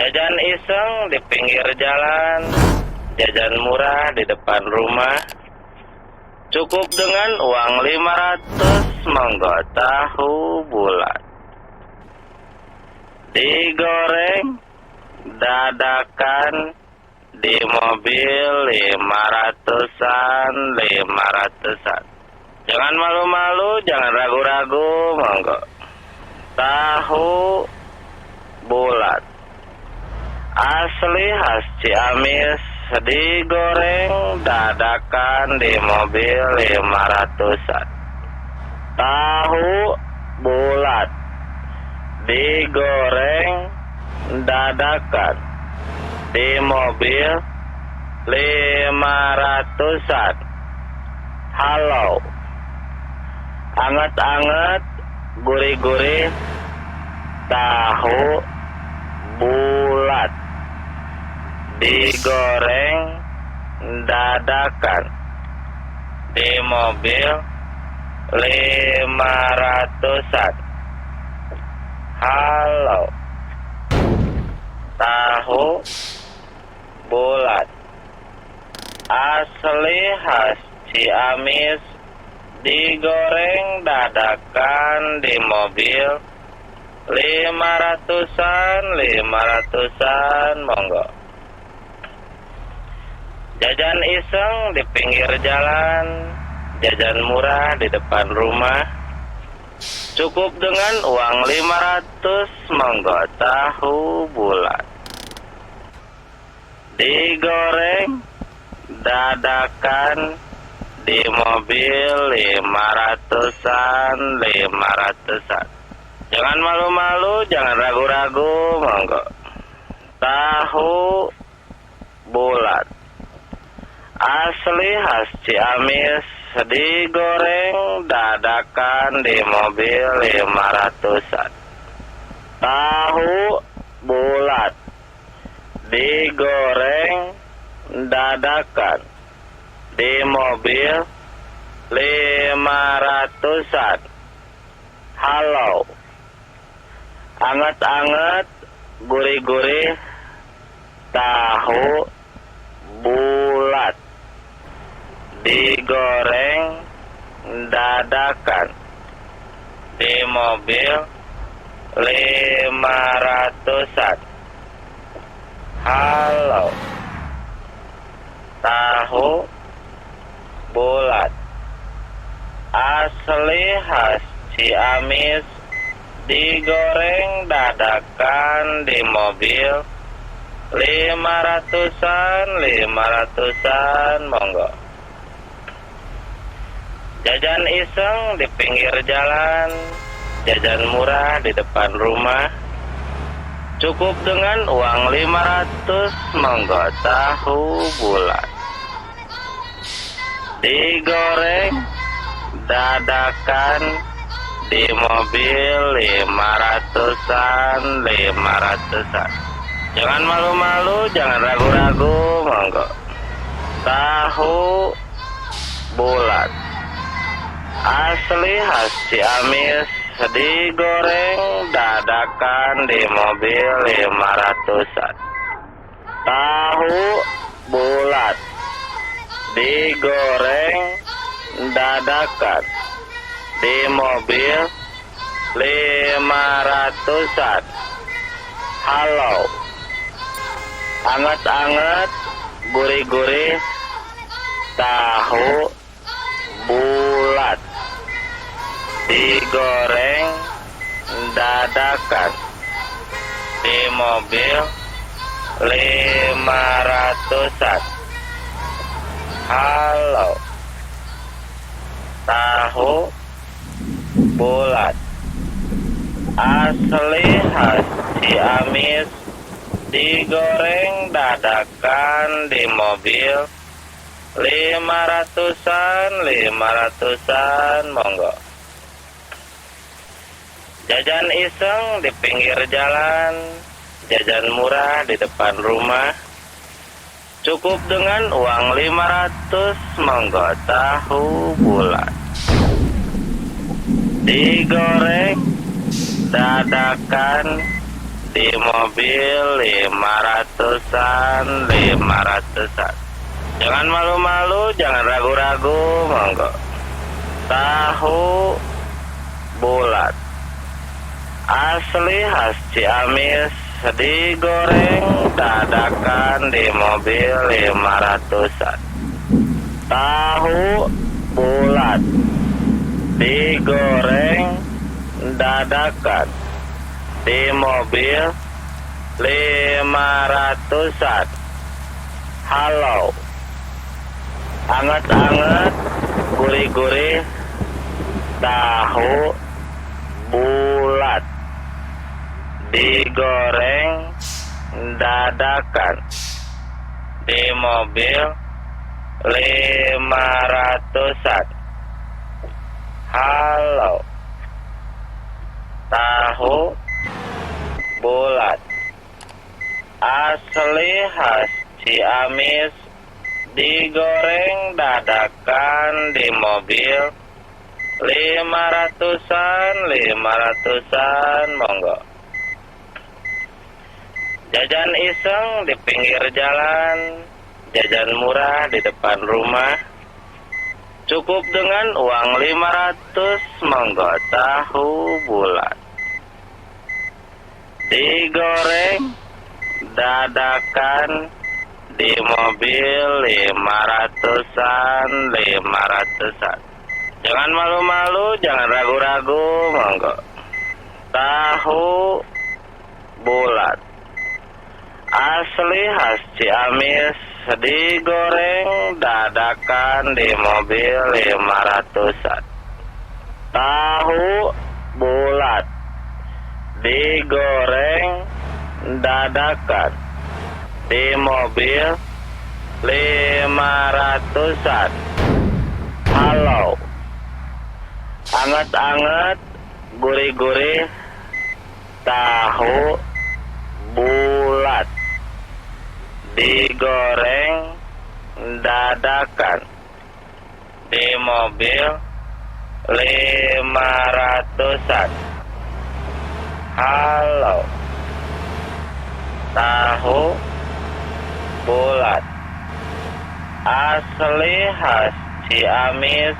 Jajan iseng di pinggir jalan, jajan murah di depan rumah. Cukup dengan uang 500, monggo tahu bulat. Digoreng dadakan di mobil 500-an. Jangan malu-malu, jangan ragu-ragu, monggo. Tahu bulat asli khas Ciamis, digoreng dadakan di mobil 500-an. Tahu bulat digoreng dadakan di mobil 500-an. Halo, anget-anget, gurih-gurih, tahu bulat digoreng dadakan di mobil 500-an. Halo, tahu bulat asli khas Ciamis, digoreng dadakan di mobil 500-an, monggo. Jajan iseng di pinggir jalan, jajan murah di depan rumah. Cukup dengan uang 500, monggo tahu bulat. Digoreng dadakan di mobil 500-an. Jangan malu-malu, jangan ragu-ragu, monggo. Tahu bulat asli khas Ciamis, digoreng dadakan di mobil 500-an. Tahu bulat digoreng dadakan di mobil 500-an. Halo, anget-anget, gurih-gurih, tahu bulat digoreng dadakan di mobil 500-an. Halo, tahu bulat asli khas Ciamis, digoreng dadakan di mobil 500-an, monggo. Jajan iseng di pinggir jalan, jajan murah di depan rumah. Cukup dengan uang 500, monggo tahu bulat. Digoreng dadakan di mobil 500-an. Jangan malu-malu, jangan ragu-ragu, monggo. Tahu bulat asli khas Ciamis, digoreng dadakan di mobil 500-an. Tahu bulat digoreng dadakan di mobil 500-an. Halo, anget-anget, gurih-gurih, tahu bulat digoreng dadakan di mobil 500-an. Halo, tahu bulat asli khas Ciamis, digoreng dadakan di mobil 500-an, monggo. Jajan iseng di pinggir jalan, jajan murah di depan rumah. Cukup dengan uang 500, monggo tahu bulat. Digoreng dadakan di mobil 500-an. Jangan malu-malu, jangan ragu-ragu, monggo. Tahu bulat asli khas Ciamis, digoreng dadakan di mobil 500-an. Tahu bulat digoreng dadakan di mobil 500-an. Halo, anget-anget, gurih-gurih, tahu bulat digoreng dadakan di mobil 500-an. Halo, tahu bulat asli khas Ciamis, digoreng dadakan di mobil 500-an, monggo. Jajan iseng di pinggir jalan, jajan murah di depan rumah, cukup dengan uang 500, monggo. Tahu bulat digoreng dadakan di mobil 500-an. Jangan malu-malu, jangan ragu-ragu, monggo. Tahu bulat asli khas Ciamis, digoreng dadakan di mobil 500-an. Tahu bulat digoreng dadakan di mobil 500-an. Halo, anget-anget, gurih-gurih, tahu bulat digoreng dadakan di mobil 500-an. Halo, tahu bulat asli khas Ciamis,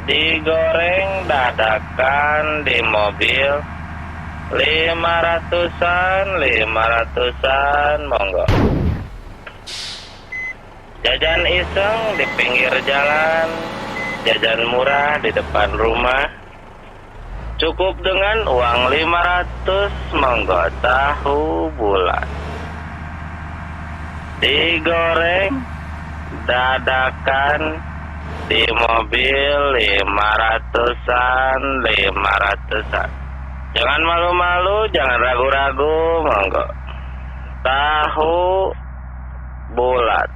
digoreng dadakan di mobil 500-an, monggo. Jajan iseng di pinggir jalan, jajan murah di depan rumah, cukup dengan uang 500, monggo. Tahu bulat digoreng dadakan di mobil 500-an. Jangan malu-malu, jangan ragu-ragu, monggo. Tahu bulat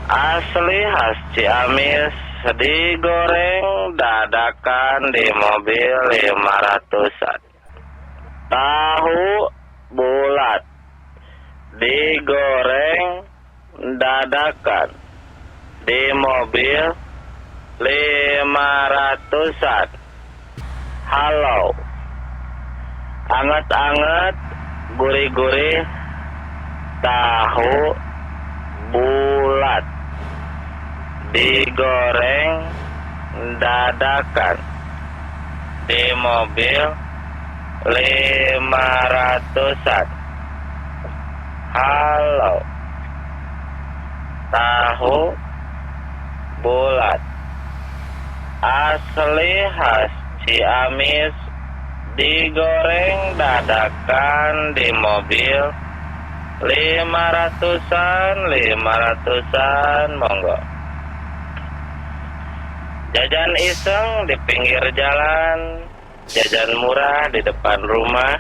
asli khas Ciamis, digoreng dadakan di mobil 500-an. Tahu bulat digoreng dadakan di mobil 500-an. Halo, anget-anget, gurih-gurih, tahu bulat digoreng dadakan di mobil 500-an. Halo, tahu bulat asli khas Ciamis, digoreng dadakan di mobil 500-an, monggo. Jajan iseng di pinggir jalan, jajan murah di depan rumah,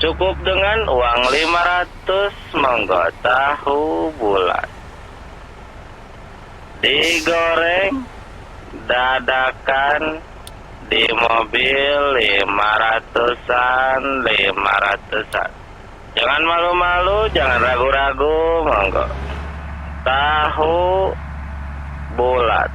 cukup dengan uang 500, monggo. Tahu bulat digoreng dadakan di mobil 500-an. Jangan malu-malu, jangan ragu-ragu, monggo. Tahu bulat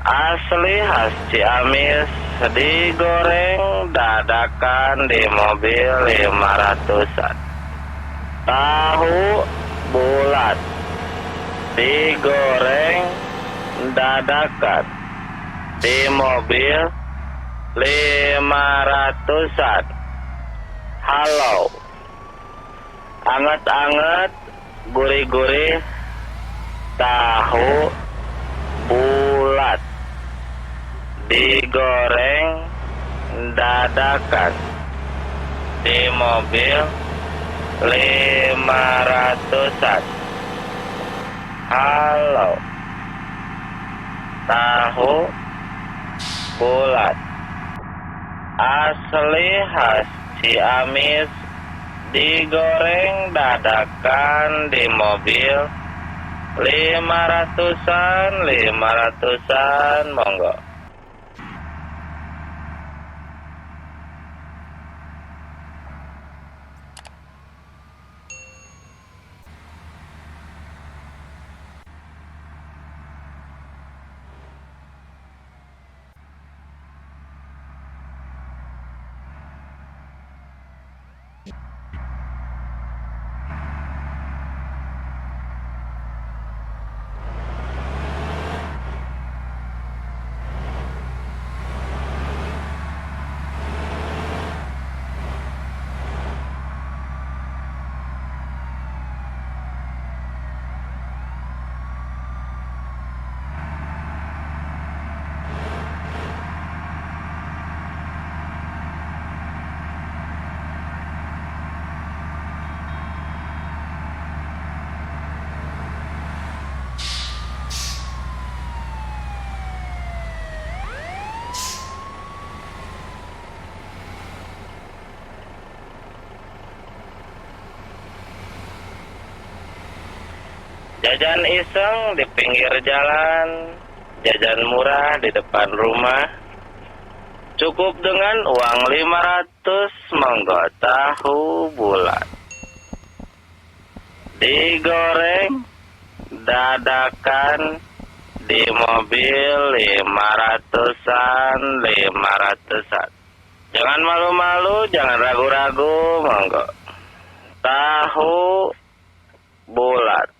asli khas Ciamis, digoreng dadakan di mobil 500-an. Tahu bulat digoreng dadakan di mobil 500-an. Halo, anget-anget, gurih-gurih, tahu bulat digoreng dadakan di mobil 500-an. Halo, tahu bulat asli khas Ciamis digoreng dadakan di mobil 500-an, monggo. Jajan iseng di pinggir jalan, jajan murah di depan rumah. Cukup dengan uang 500, monggo tahu bulat digoreng dadakan di mobil 500-an. Jangan malu-malu, jangan ragu-ragu, monggo. Tahu bulat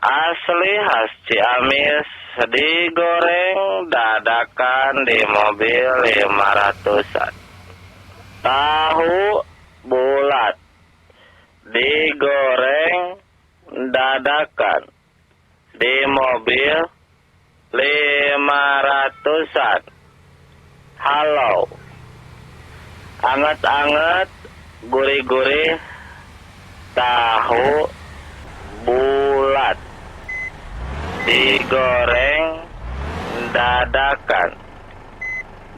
asli khas Ciamis digoreng dadakan di mobil 500-an. Tahu bulat digoreng dadakan di mobil 500-an. Halo, anget-anget, gurih-gurih, tahu bulat digoreng dadakan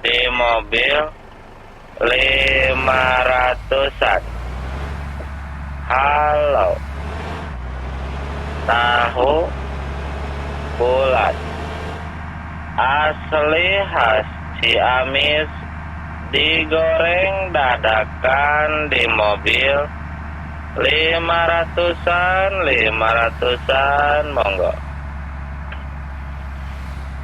di mobil 500-an. Halo, tahu bulat asli khas Ciamis digoreng dadakan di mobil 500-an, monggo.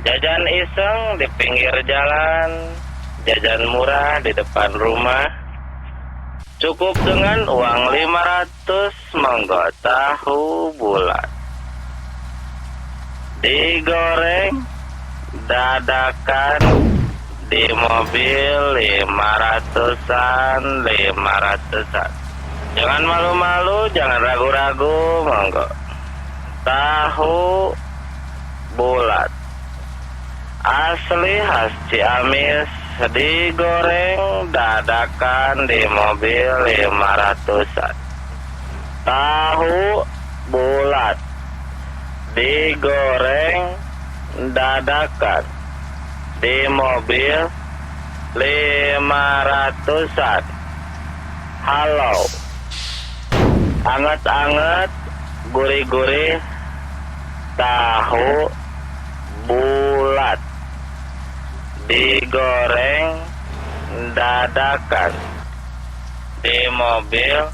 Jajan iseng di pinggir jalan, jajan murah di depan rumah. Cukup dengan uang 500, monggo tahu bulat digoreng dadakan di mobil 500-an. Jangan malu-malu, jangan ragu-ragu, monggo. Tahu bulat asli khas Ciamis digoreng dadakan di mobil 500-an. Tahu bulat digoreng dadakan di mobil 500-an. Halo, anget-anget, gurih-gurih, tahu bulat digoreng dadakan di mobil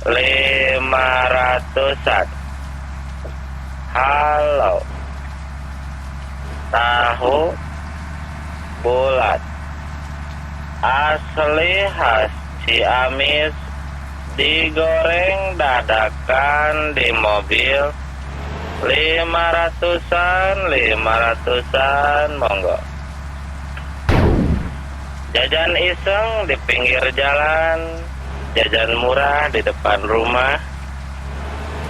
500-an. Halo, tahu bulat. Asli khas Ciamis, digoreng dadakan di mobil. 500-an monggo. Jajan iseng di pinggir jalan, jajan murah di depan rumah.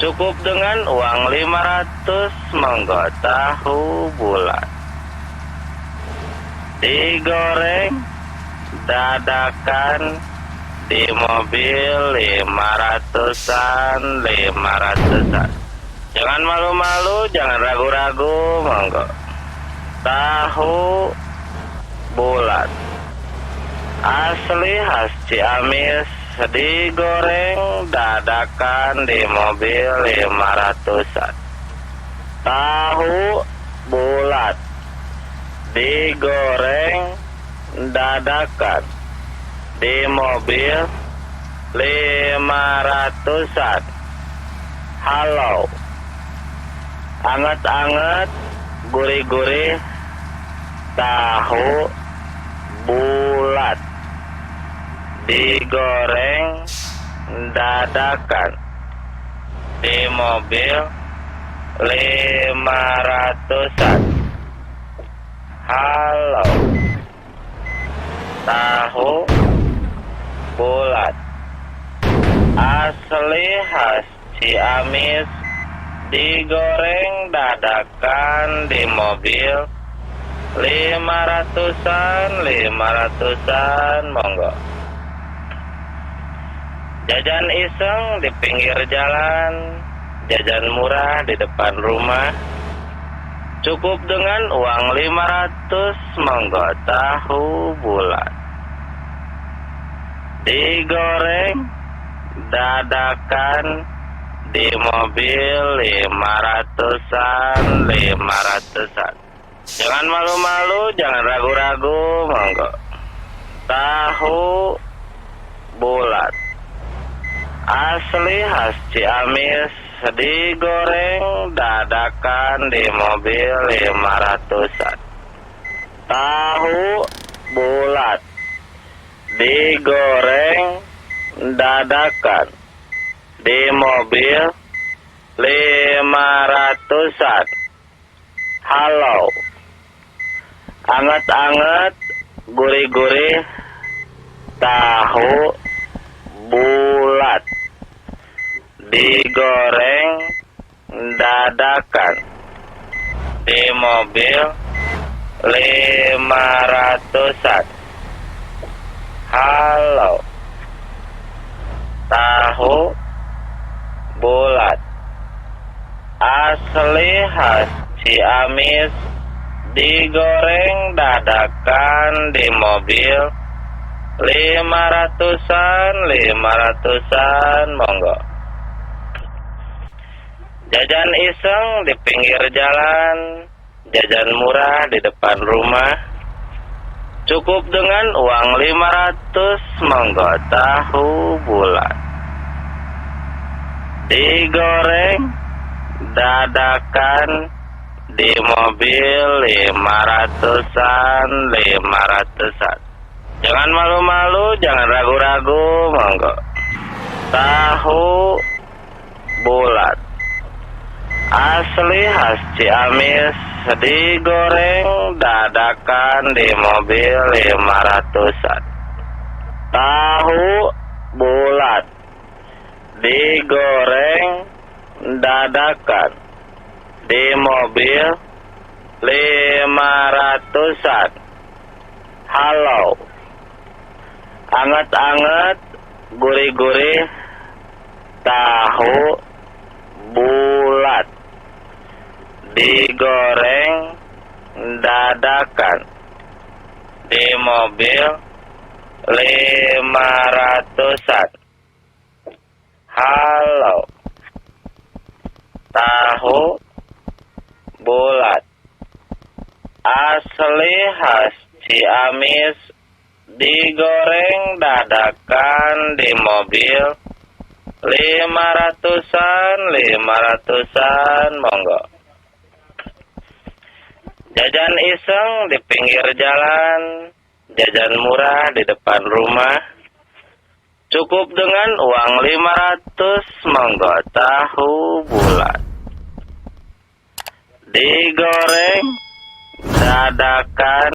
Cukup dengan uang 500 monggo tahu bulat. Digoreng dadakan di mobil 500-an. Jangan malu-malu, jangan ragu-ragu, monggo. Tahu bulat. Asli khas Ciamis, digoreng dadakan di mobil 500-an. Tahu bulat, digoreng dadakan di mobil 500-an. Halo, anget-anget, gurih-gurih, tahu bulat, digoreng dadakan di mobil 500-an. Halo, tahu bulat. Asli khas Ciamis, digoreng dadakan di mobil 500-an monggo. Jajan iseng di pinggir jalan, jajan murah di depan rumah. Cukup dengan uang 500 monggo tahu bulat. Digoreng dadakan di mobil 500-an. Jangan malu-malu, jangan ragu-ragu, monggo. Tahu bulat. Asli khas Ciamis, digoreng dadakan di mobil 500-an. Tahu bulat, digoreng dadakan di mobil 500-an. Halo, anget-anget, gurih-gurih, tahu bulat, digoreng dadakan di mobil 500-an. Halo, tahu bulat. Asli khas Ciamis, digoreng dadakan di mobil 500-an monggo. Jajan iseng di pinggir jalan, jajan murah di depan rumah. Cukup dengan uang 500 monggo tahu bulat. Digoreng dadakan di mobil 500-an. Jangan malu-malu, jangan ragu-ragu, monggo. Tahu bulat. Asli khas Ciamis, digoreng dadakan di mobil 500-an. Tahu bulat, digoreng dadakan di mobil 500-an. Halo, anget-anget, gurih-gurih, tahu bulat, digoreng dadakan di mobil 500-an. Halo, tahu bulat. Asli khas Ciamis, digoreng dadakan di mobil 500-an monggo. Jajan iseng di pinggir jalan, jajan murah di depan rumah. Cukup dengan uang 500, monggo tahu bulat. Digoreng, dadakan,